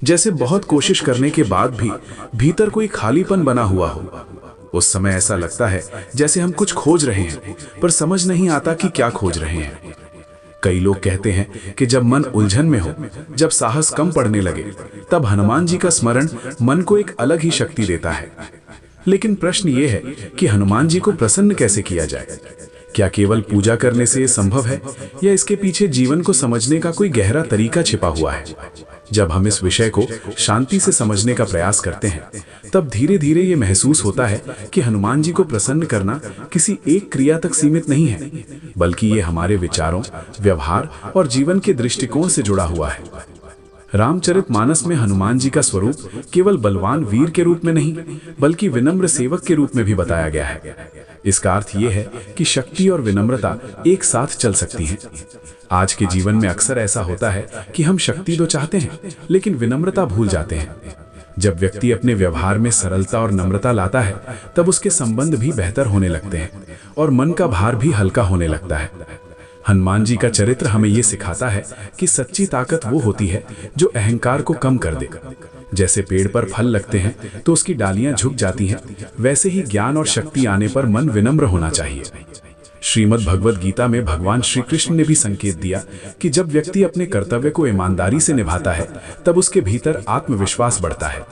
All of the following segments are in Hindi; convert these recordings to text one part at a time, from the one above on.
जैसे बहुत कोशिश करने के बाद भी भीतर कोई खालीपन बना हुआ हो। उस समय ऐसा लगता है जैसे हम कुछ खोज रहे हैं, पर समझ नहीं आता कि क्या खोज रहे हैं। कई लोग कहते हैं कि जब मन उलझन में हो, जब साहस कम पड़ने लगे, तब हनुमान जी का स्मरण मन को एक अलग ही शक्ति देता है। लेकिन प्रश्न ये है कि हनुमान जी को प्रसन्न कैसे किया जाए? क्या केवल पूजा करने से ये संभव है, या इसके पीछे जीवन को समझने का कोई गहरा तरीका छिपा हुआ है? जब हम इस विषय को शांति से समझने का प्रयास करते हैं, तब धीरे धीरे ये महसूस होता है कि हनुमान जी को प्रसन्न करना किसी एक क्रिया तक सीमित नहीं है, बल्कि ये हमारे विचारों, व्यवहार और जीवन के दृष्टिकोण से जुड़ा हुआ है। रामचरितमानस में हनुमान जी का स्वरूप केवल बलवान वीर के रूप में नहीं, बल्कि विनम्र सेवक के रूप में भी बताया गया है। इसका अर्थ ये है कि शक्ति और विनम्रता एक साथ चल सकती हैं। आज के जीवन में अक्सर ऐसा होता है कि हम शक्ति तो चाहते हैं, लेकिन विनम्रता भूल जाते हैं। जब व्यक्ति अपने व्यवहार में सरलता और नम्रता लाता है, तब उसके संबंध भी बेहतर होने लगते हैं और मन का भार भी हल्का होने लगता है। हनुमान जी का चरित्र हमें ये सिखाता है कि सच्ची ताकत वो होती है जो अहंकार को कम कर दे। जैसे पेड़ पर फल लगते हैं तो उसकी डालियां झुक जाती हैं, वैसे ही ज्ञान और शक्ति आने पर मन विनम्र होना चाहिए। श्रीमद् भगवद गीता में भगवान श्री कृष्ण ने भी संकेत दिया कि जब व्यक्ति अपने कर्तव्य को ईमानदारी से निभाता है, तब उसके भीतर आत्मविश्वास बढ़ता है।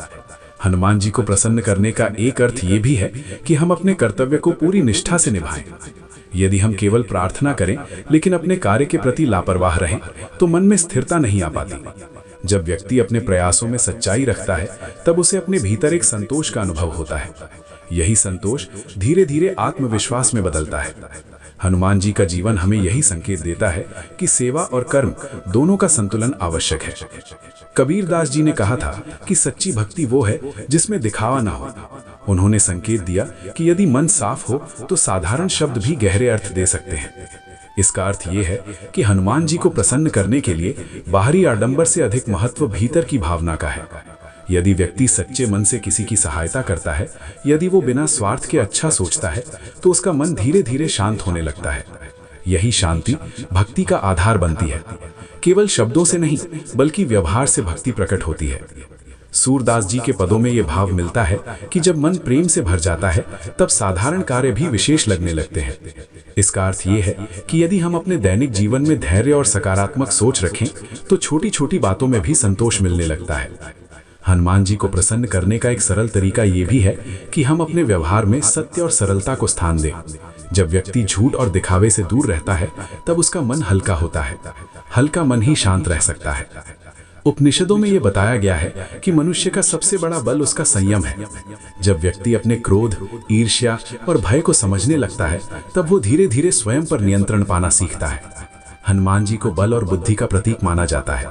हनुमान जी को प्रसन्न करने का एक अर्थ ये भी है कि हम अपने कर्तव्य को पूरी निष्ठा से निभाएं। यदि हम केवल प्रार्थना करें लेकिन अपने कार्य के प्रति लापरवाह रहें, तो मन में स्थिरता नहीं आ पाती। जब व्यक्ति अपने प्रयासों में सच्चाई रखता है, तब उसे अपने भीतर एक संतोष का अनुभव होता है। यही संतोष धीरे धीरे आत्मविश्वास में बदलता है। हनुमान जी का जीवन हमें यही संकेत देता है कि सेवा और कर्म दोनों का संतुलन आवश्यक है। कबीर दास जी ने कहा था कि सच्ची भक्ति वो है जिसमें दिखावा ना हो। उन्होंने संकेत दिया कि यदि मन साफ हो तो साधारण शब्द भी गहरे अर्थ दे सकते हैं। इसका अर्थ ये है कि हनुमान जी को प्रसन्न करने के लिए बाहरी आडंबर से अधिक महत्व भीतर की भावना का है। यदि व्यक्ति सच्चे मन से किसी की सहायता करता है, यदि वो बिना स्वार्थ के अच्छा सोचता है, तो उसका मन धीरे धीरे शांत होने लगता है। यही शांति भक्ति का आधार बनती है। केवल शब्दों से नहीं, बल्कि व्यवहार से भक्ति प्रकट होती है। सूरदास जी के पदों में ये भाव मिलता है कि जब मन प्रेम से भर जाता है, तब साधारण कार्य भी विशेष लगने लगते हैं। इसका अर्थ ये है कि यदि हम अपने दैनिक जीवन में धैर्य और सकारात्मक सोच रखें, तो छोटी छोटी बातों में भी संतोष मिलने लगता है। हनुमान जी को प्रसन्न करने का एक सरल तरीका ये भी है कि हम अपने व्यवहार में सत्य और सरलता को स्थान दें। जब व्यक्ति झूठ और दिखावे से दूर रहता है, तब उसका मन हल्का होता है। हल्का मन ही शांत रह सकता है। उपनिषदों में यह बताया गया है कि मनुष्य का सबसे बड़ा बल उसका संयम है। जब व्यक्ति अपने क्रोध, ईर्ष्या और भय को समझने लगता है, तब वो धीरे धीरे स्वयं पर नियंत्रण पाना सीखता है। हनुमान जी को बल और बुद्धि का प्रतीक माना जाता है।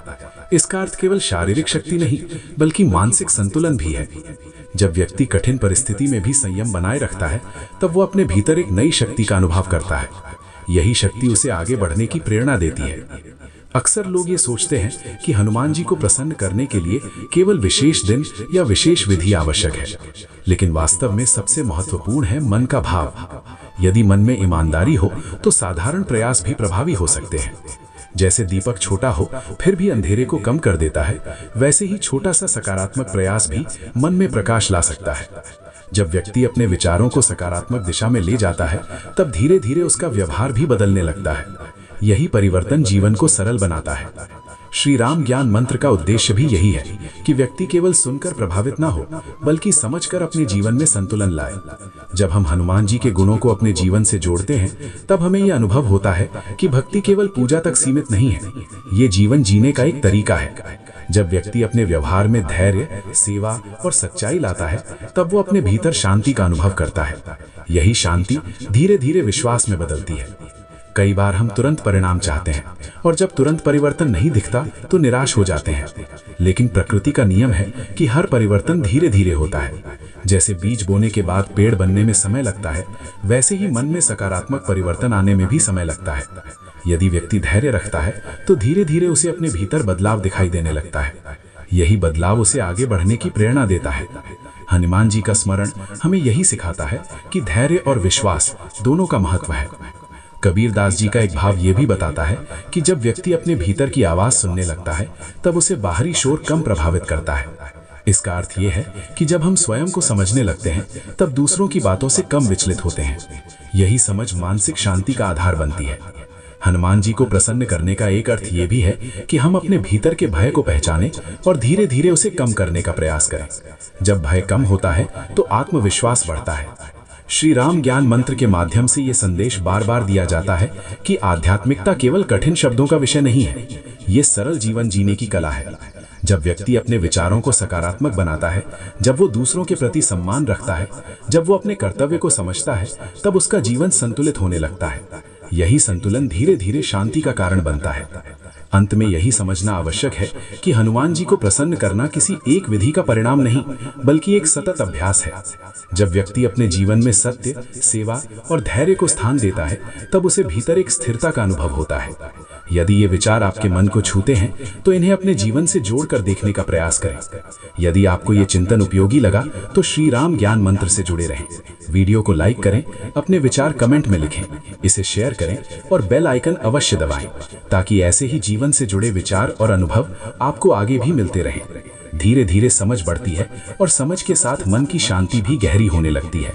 इसका अर्थ केवल शारीरिक शक्ति नहीं, बल्कि मानसिक संतुलन भी है। जब व्यक्ति कठिन परिस्थिति में भी संयम बनाए रखता है, तब वो अपने भीतर एक नई शक्ति का अनुभव करता है। यही शक्ति उसे आगे बढ़ने की प्रेरणा देती है। अक्सर लोग ये सोचते हैं कि हनुमान जी को प्रसन्न करने के लिए केवल विशेष दिन या विशेष विधि आवश्यक है, लेकिन वास्तव में सबसे महत्वपूर्ण है मन का भाव। यदि मन में ईमानदारी हो, तो साधारण प्रयास भी प्रभावी हो सकते हैं। जैसे दीपक छोटा हो फिर भी अंधेरे को कम कर देता है, वैसे ही छोटा सा सकारात्मक प्रयास भी मन में प्रकाश ला सकता है। जब व्यक्ति अपने विचारों को सकारात्मक दिशा में ले जाता है, तब धीरे धीरे उसका व्यवहार भी बदलने लगता है। यही परिवर्तन जीवन को सरल बनाता है। श्री राम ज्ञान मंत्र का उद्देश्य भी यही है कि व्यक्ति केवल सुनकर प्रभावित ना हो, बल्कि समझकर अपने जीवन में संतुलन लाए। जब हम हनुमान जी के गुणों को अपने जीवन से जोड़ते हैं, तब हमें यह अनुभव होता है कि भक्ति केवल पूजा तक सीमित नहीं है, ये जीवन जीने का एक तरीका है। जब व्यक्ति अपने व्यवहार में धैर्य, सेवा और सच्चाई लाता है, तब वो अपने भीतर शांति का अनुभव करता है। यही शांति धीरे धीरे विश्वास में बदलती है। कई बार हम तुरंत परिणाम चाहते हैं, और जब तुरंत परिवर्तन नहीं दिखता तो निराश हो जाते हैं। लेकिन प्रकृति का नियम है कि हर परिवर्तन धीरे धीरे होता है। जैसे बीज बोने के बाद पेड़ बनने में समय लगता है, वैसे ही मन में सकारात्मक परिवर्तन आने में भी समय लगता है। यदि व्यक्ति धैर्य रखता है, तो धीरे धीरे उसे अपने भीतर बदलाव दिखाई देने लगता है। यही बदलाव उसे आगे बढ़ने की प्रेरणा देता है। हनुमान जी का स्मरण हमें यही सिखाता है कि धैर्य और विश्वास दोनों का महत्व है। कबीर दास जी का एक भाव ये भी बताता है कि जब व्यक्ति अपने भीतर की आवाज सुनने लगता है तब उसे बाहरी शोर कम प्रभावित करता है। इसका अर्थ ये है कि जब हम स्वयं को समझने लगते हैं तब दूसरों की बातों से कम विचलित होते हैं। यही समझ मानसिक शांति का आधार बनती है। हनुमान जी को प्रसन्न करने का एक अर्थ ये भी है कि हम अपने भीतर के भय को पहचानें और धीरे धीरे उसे कम करने का प्रयास करें। जब भय कम होता है तो आत्मविश्वास बढ़ता है। श्री राम ज्ञान मंत्र के माध्यम से ये संदेश बार बार दिया जाता है कि आध्यात्मिकता केवल कठिन शब्दों का विषय नहीं है, ये सरल जीवन जीने की कला है। जब व्यक्ति अपने विचारों को सकारात्मक बनाता है, जब वो दूसरों के प्रति सम्मान रखता है, जब वो अपने कर्तव्य को समझता है, तब उसका जीवन संतुलित होने लगता है। यही संतुलन धीरे धीरे शांति का कारण बनता है। अंत में यही समझना आवश्यक है कि हनुमान जी को प्रसन्न करना किसी एक विधि का परिणाम नहीं, बल्कि एक सतत अभ्यास है। जब व्यक्ति अपने जीवन में सत्य, सेवा और धैर्य को स्थान देता है, तब उसे भीतर एक स्थिरता का अनुभव होता है। यदि ये विचार आपके मन को छूते हैं तो इन्हें अपने जीवन से जोड़कर देखने का प्रयास करें। यदि आपको ये चिंतन उपयोगी लगा तो श्री राम ज्ञान मंत्र से जुड़े रहें। वीडियो को लाइक करें, अपने विचार कमेंट में लिखें, इसे शेयर करें और बेल आइकन अवश्य दबाएं ताकि ऐसे ही जीवन से जुड़े विचार और अनुभव आपको आगे भी मिलते रहें। धीरे धीरे समझ बढ़ती है और समझ के साथ मन की शांति भी गहरी होने लगती है।